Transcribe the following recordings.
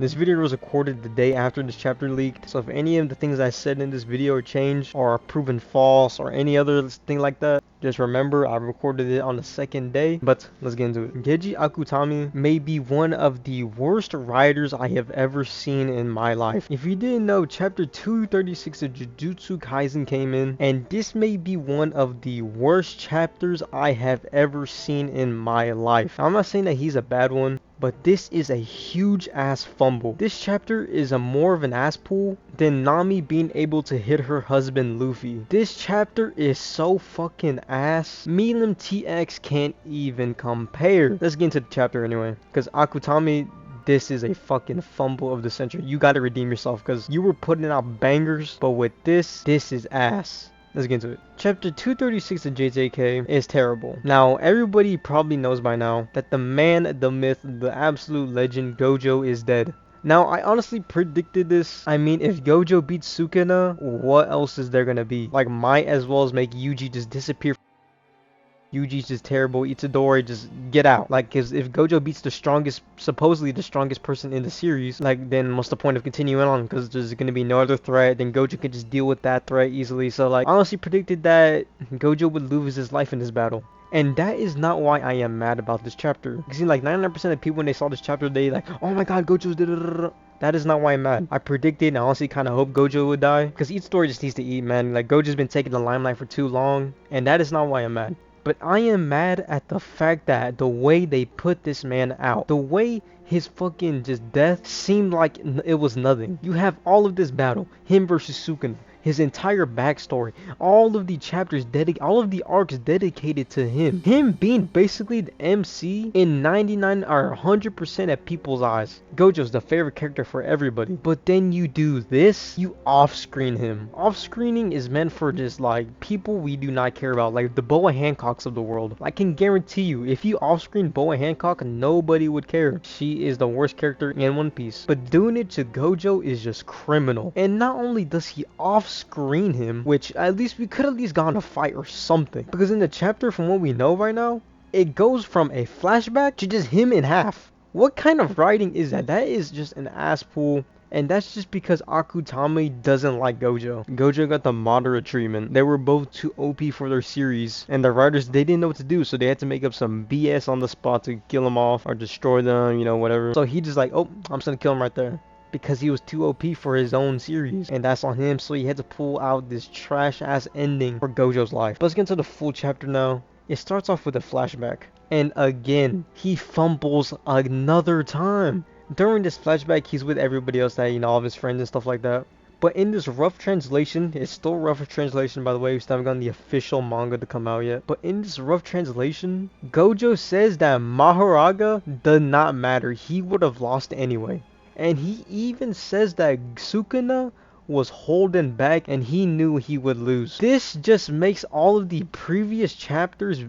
This video was recorded the day after this chapter leaked, so if any of the things I said in this video are changed or are proven false or any other thing like that, just remember I recorded it on the second day. But let's get into it. Geji Akutami may be one of the worst writers I have ever seen in my life. If you didn't know, chapter 236 of Jujutsu Kaisen came in, and this may be one of the worst chapters I have ever seen in my life. I'm not saying that he's a bad one, but this is a huge ass fumble. This chapter is a more of an ass pull than Nami being able to hit her husband Luffy. This chapter is so fucking ass. Milim TX can't even compare. Let's get into the chapter anyway, because Akutami, this is a fucking fumble of the century. You gotta redeem yourself, because you were putting out bangers, but with this is ass. Let's get into it. Chapter 236 of JJK is terrible. Now, everybody probably knows by now that the man, the myth, the absolute legend Gojo is dead. Now, I honestly predicted this. I mean, if Gojo beats Sukuna, what else is there gonna be? Like, might as well as make Yuji just disappear. Yuji's just terrible. Itadori, just get out. Like, cause if Gojo beats the strongest, supposedly the strongest person in the series, like, then what's the point of continuing on? Because there's gonna be no other threat. Then Gojo can just deal with that threat easily. So, like, I honestly predicted that Gojo would lose his life in this battle. And that is not why I am mad about this chapter. You see, like, 99% of people when they saw this chapter, they like, oh my god, Gojo's da-da-da-da. That is not why I'm mad. I predicted and I honestly kind of hope Gojo would die. Because each story just needs to eat, man. Like, Gojo's been taking the limelight for too long. And that is not why I'm mad. But I am mad at the fact that the way they put this man out, the way his fucking just death seemed like it was nothing. You have all of this battle, him versus Sukuna, his entire backstory, all of the chapters all of the arcs dedicated to him. Him being basically the MC in 99 or 100% of people's eyes. Gojo's the favorite character for everybody. But then you do this, you off-screen him. Off-screening is meant for just like people we do not care about, like the Boa Hancocks of the world. I can guarantee you, if you off-screen Boa Hancock, nobody would care. She is the worst character in One Piece. But doing it to Gojo is just criminal. And not only does he off-screen him, which at least we could at least gone a fight or something, because in the chapter, from what we know right now, it goes from a flashback to just him in half. What kind of writing is that? That is just an ass pull. And that's just because Akutami doesn't like Gojo. Gojo got the moderate treatment. They were both too OP for their series. And the writers, they didn't know what to do. So they had to make up some BS on the spot to kill him off or destroy them, you know, whatever. So he just like, oh, I'm just gonna kill him right there. Because he was too OP for his own series. And that's on him. So he had to pull out this trash ass ending for Gojo's life. But let's get into the full chapter now. It starts off with a flashback. And again, he fumbles another time. During this flashback, he's with everybody else that, you know, all of his friends and stuff like that. But in this rough translation, it's still rough translation, by the way, we still haven't gotten the official manga to come out yet. But in this rough translation, Gojo says that Mahoraga does not matter. He would have lost anyway. And he even says that Sukuna was holding back and he knew he would lose. This just makes all of the previous chapters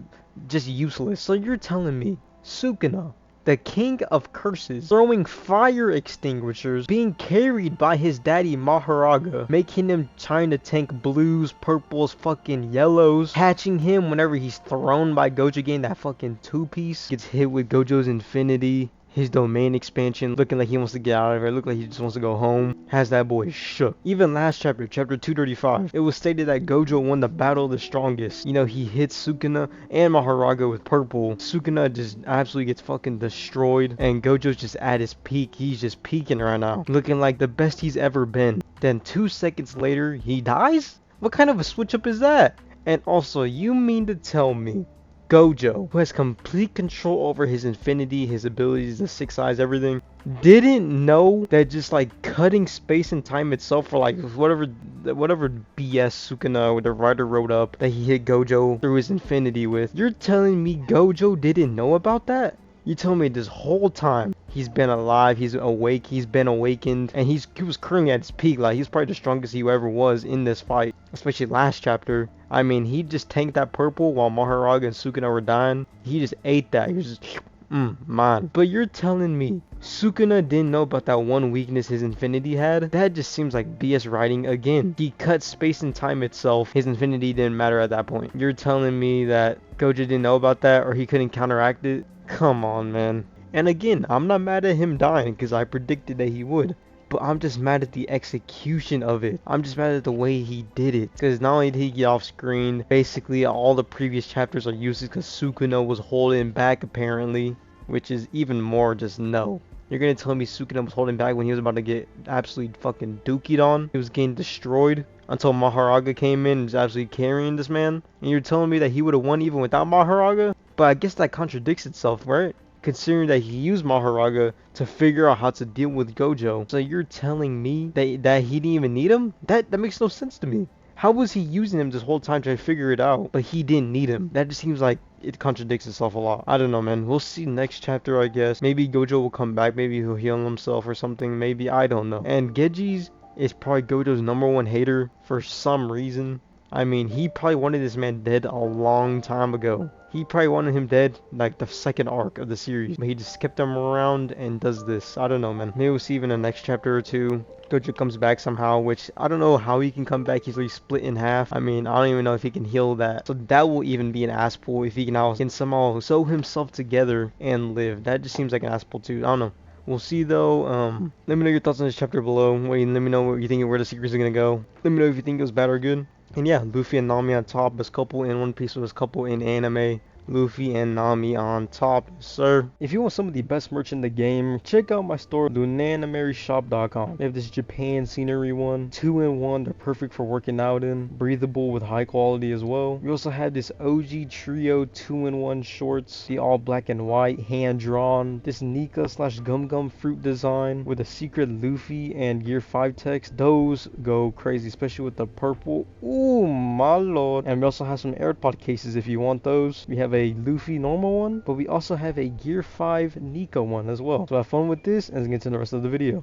just useless. So you're telling me Sukuna, the king of curses, throwing fire extinguishers, being carried by his daddy Mahoraga, making him trying to tank blues, purples, fucking yellows, catching him whenever he's thrown by Gojo, getting that fucking two-piece, gets hit with Gojo's infinity, his domain expansion, looking like he wants to get out of it, look like he just wants to go home, has that boy shook. Even last chapter, chapter 235, it was stated that Gojo won the battle of the strongest. You know, he hits Sukuna and Mahoraga with purple. Sukuna just absolutely gets fucking destroyed, and Gojo's just at his peak. He's just peaking right now, looking like the best he's ever been. Then 2 seconds later, he dies? What kind of a switch up is that? And also, you mean to tell me Gojo, who has complete control over his infinity, his abilities, the 6 eyes, everything, didn't know that just like cutting space and time itself for like whatever BS Sukuna or the writer wrote up that he hit Gojo through his infinity with? You're telling me Gojo didn't know about that? You told me this whole time he's been alive, he's awake, he's been awakened, and he was currently at his peak. Like, he's probably the strongest he ever was in this fight, especially last chapter. I mean, he just tanked that purple while Mahoraga and Sukuna were dying. He just ate that. He was just man. But you're telling me Sukuna didn't know about that one weakness his infinity had? That just seems like BS writing again. He cut space and time itself. His infinity didn't matter at that point. You're telling me that Gojo didn't know about that, or he couldn't counteract it? Come on, man. And again, I'm not mad at him dying because I predicted that he would. But I'm just mad at the execution of it. I'm just mad at the way he did it. Because not only did he get off screen, basically all the previous chapters are useless because Sukuna was holding back apparently. Which is even more just no. You're gonna tell me Sukuna was holding back when he was about to get absolutely fucking dookied on? He was getting destroyed until Maharaga came in and was absolutely carrying this man? And you're telling me that he would have won even without Maharaga? But I guess that contradicts itself, right? Considering that he used Maharaga to figure out how to deal with Gojo. So you're telling me that he didn't even need him? That makes no sense to me. How was he using him this whole time trying to figure it out, but he didn't need him? That just seems like it contradicts itself a lot. I don't know, man. We'll see next chapter, I guess. Maybe Gojo will come back. Maybe he'll heal himself or something. Maybe. I don't know. And Geji's is probably Gojo's #1 hater for some reason. I mean, he probably wanted this man dead a long time ago. He probably wanted him dead like the second arc of the series. But he just kept him around and does this. I don't know, man. Maybe we'll see even the next chapter or two. Gojo comes back somehow, which I don't know how he can come back. He's like split in half. I mean, I don't even know if he can heal that. So that will even be an ass pull if he can somehow sew himself together and live. That just seems like an ass pull too. I don't know. We'll see though. Let me know your thoughts on this chapter below. Wait, let me know what you think, where the secrets are gonna go. Let me know if you think it was bad or good. And yeah, Luffy and Nami on top, best couple in One Piece, best couple in anime. Luffy and Nami on top, sir. If you want some of the best merch in the game, check out my store, lunanameryshop.com. They have this Japan scenery one, 2-in-1, they're perfect for working out in, breathable with high quality as well. We also have this OG Trio 2-in-1 shorts, the all black and white, hand drawn, this Nika / Gum Gum fruit design with a secret Luffy and Gear 5 text. Those go crazy, especially with the purple. Ooh, my lord. And we also have some AirPod cases if you want those. We have a Luffy normal one, but we also have a Gear 5 Nico one as well. So have fun with this and let's get to the rest of the video.